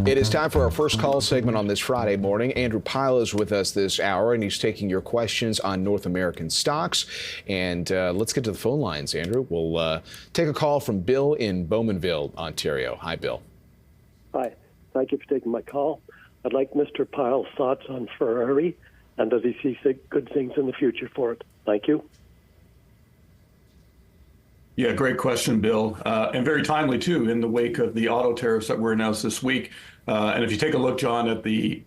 It is time for our first call segment on this Friday morning. Andrew Pyle is with us this hour, and he's taking your questions on North American stocks. And let's get to the phone lines, Andrew. We'll take a call from Bill in Bowmanville, Ontario. Hi, Bill. Hi. Thank you for taking my call. I'd like Mr. Pyle's thoughts on Ferrari, and does he see good things in the future for it? Thank you. Yeah, great question, Bill, and very timely, too, in the wake of the auto tariffs that were announced this week. And if you take a look, John, at the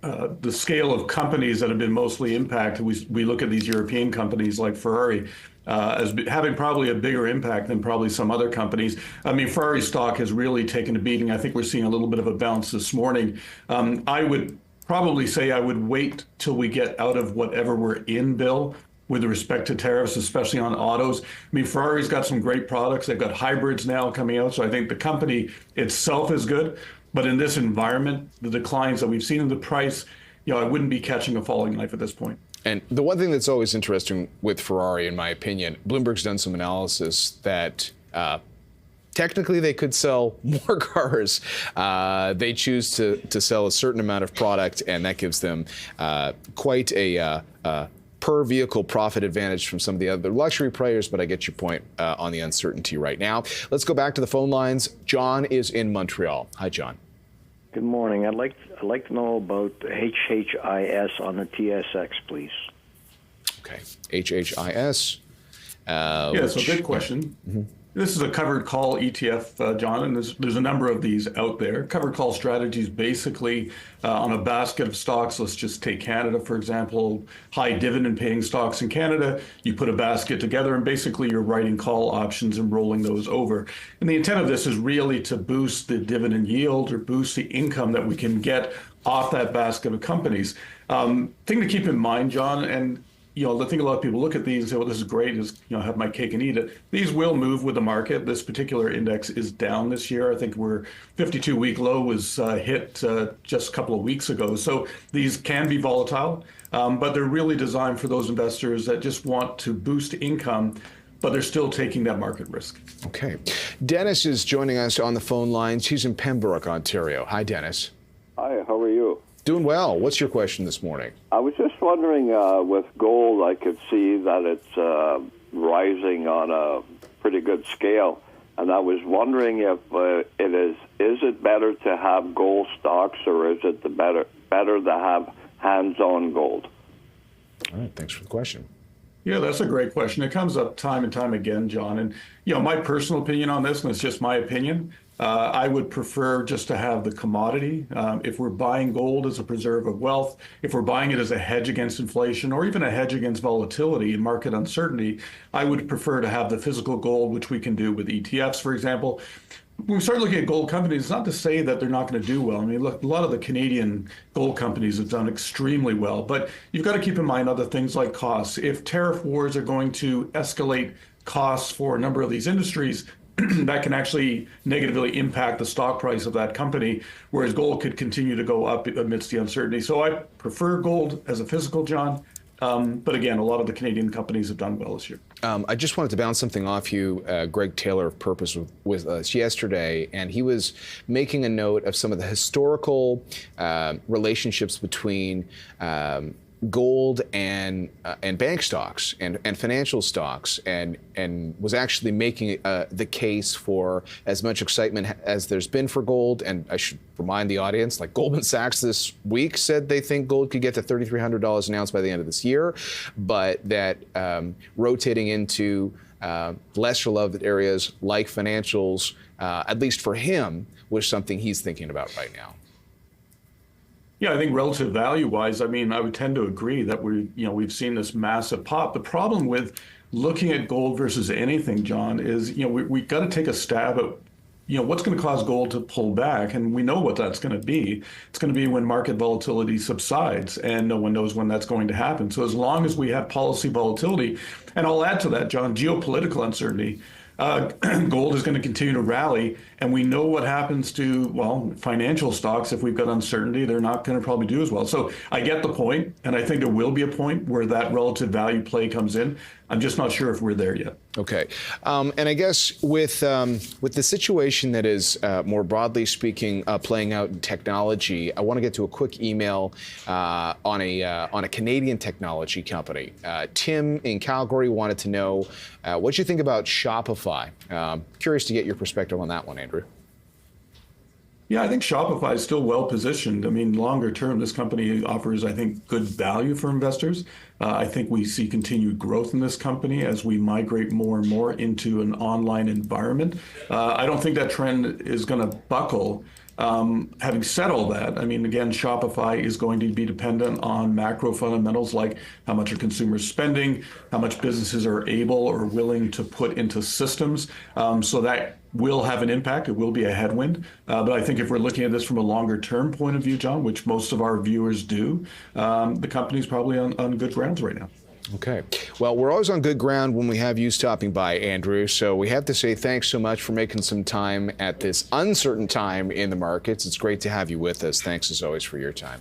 scale of companies that have been mostly impacted, we look at these European companies like Ferrari as having probably a bigger impact than probably some other companies. I mean, Ferrari stock has really taken a beating. I think we're seeing a little bit of a bounce this morning. I would probably say I would wait till we get out of whatever we're in, Bill, with respect to tariffs, especially on autos. I mean, Ferrari's got some great products. They've got hybrids now coming out. So I think the company itself is good. But in this environment, the declines that we've seen in the price, I wouldn't be catching a falling knife at this point. And the one thing that's always interesting with Ferrari, in my opinion, Bloomberg's done some analysis that technically they could sell more cars. They choose to sell a certain amount of product, and that gives them quite a per vehicle profit advantage from some of the other luxury players, but I get your point on the uncertainty right now. Let's go back to the phone lines. John is in Montreal. Hi, John. Good morning. I'd like to know about HHIS on the TSX, please. Okay, HHIS. Yeah, so good question. Mm-hmm. This is a covered call ETF, John, and there's a number of these out there. Covered call strategies basically on a basket of stocks. Let's just take Canada, for example, high dividend paying stocks in Canada. You put a basket together and basically you're writing call options and rolling those over. And the intent of this is really to boost the dividend yield or boost the income that we can get off that basket of companies. Thing to keep in mind, John, and the thing a lot of people look at these and say, well, this is great, is, have my cake and eat it. These will move with the market. This particular index is down this year. I think 52-week low was hit just a couple of weeks ago. So these can be volatile, but they're really designed for those investors that just want to boost income, but they're still taking that market risk. Okay. Dennis is joining us on the phone lines. He's in Pembroke, Ontario. Hi, Dennis. Hi, how are you? Doing well. What's your question this morning? I was just wondering, with gold, I could see that it's rising on a pretty good scale, and I was wondering if is it better to have gold stocks, or is it better to have hands-on gold? All right, thanks for the question. Yeah, that's a great question. It comes up time and time again, John. And, my personal opinion on this, and it's just my opinion, I would prefer just to have the commodity. If we're buying gold as a preserve of wealth, if we're buying it as a hedge against inflation or even a hedge against volatility and market uncertainty, I would prefer to have the physical gold, which we can do with ETFs, for example. When we start looking at gold companies, it's not to say that they're not going to do well. I mean, look, a lot of the Canadian gold companies have done extremely well, but you've got to keep in mind other things like costs. If tariff wars are going to escalate costs for a number of these industries, that can actually negatively impact the stock price of that company, whereas gold could continue to go up amidst the uncertainty. So I prefer gold as a physical, John. But again, a lot of the Canadian companies have done well this year. I just wanted to bounce something off you. Greg Taylor of Purpose was with us yesterday, and he was making a note of some of the historical relationships between gold and bank stocks and financial stocks, and was actually making the case for as much excitement as there's been for gold. And I should remind the audience, like Goldman Sachs this week said they think gold could get to $3,300 an ounce by the end of this year, but that rotating into lesser loved areas like financials, at least for him, was something he's thinking about right now. Yeah, I think relative value-wise, I mean, I would tend to agree that we've seen this massive pop. The problem with looking at gold versus anything, John, is we got to take a stab at what's going to cause gold to pull back, and we know what that's going to be. It's going to be when market volatility subsides, and no one knows when that's going to happen. So as long as we have policy volatility, and I'll add to that, John, geopolitical uncertainty. Gold is going to continue to rally, and we know what happens to, well, financial stocks. If we've got uncertainty, they're not going to probably do as well. So I get the point, and I think there will be a point where that relative value play comes in. I'm just not sure if we're there yet. Okay. And I guess with the situation that is, more broadly speaking, playing out in technology, I want to get to a quick email on a Canadian technology company. Tim in Calgary wanted to know what you think about Shopify. Curious to get your perspective on that one, Andrew. Yeah, I think Shopify is still well positioned. I mean, longer term, this company offers, I think, good value for investors. I think we see continued growth in this company as we migrate more and more into an online environment. I don't think that trend is going to buckle. Having said all that, I mean, again, Shopify is going to be dependent on macro fundamentals like how much are consumers spending, how much businesses are able or willing to put into systems. So that will have an impact. It will be a headwind. But I think if we're looking at this from a longer term point of view, John, which most of our viewers do, the company's probably on good grounds right now. Okay. Well, we're always on good ground when we have you stopping by, Andrew. So we have to say thanks so much for making some time at this uncertain time in the markets. It's great to have you with us. Thanks as always for your time.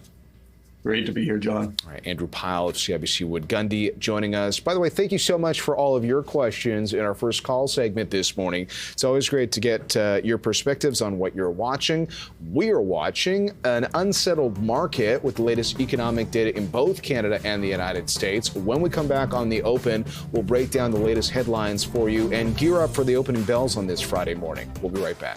Great to be here, John. All right, Andrew Pyle of CIBC Wood Gundy joining us. By the way, thank you so much for all of your questions in our first call segment this morning. It's always great to get your perspectives on what you're watching. We are watching an unsettled market with the latest economic data in both Canada and the United States. When we come back on the Open, we'll break down the latest headlines for you and gear up for the opening bells on this Friday morning. We'll be right back.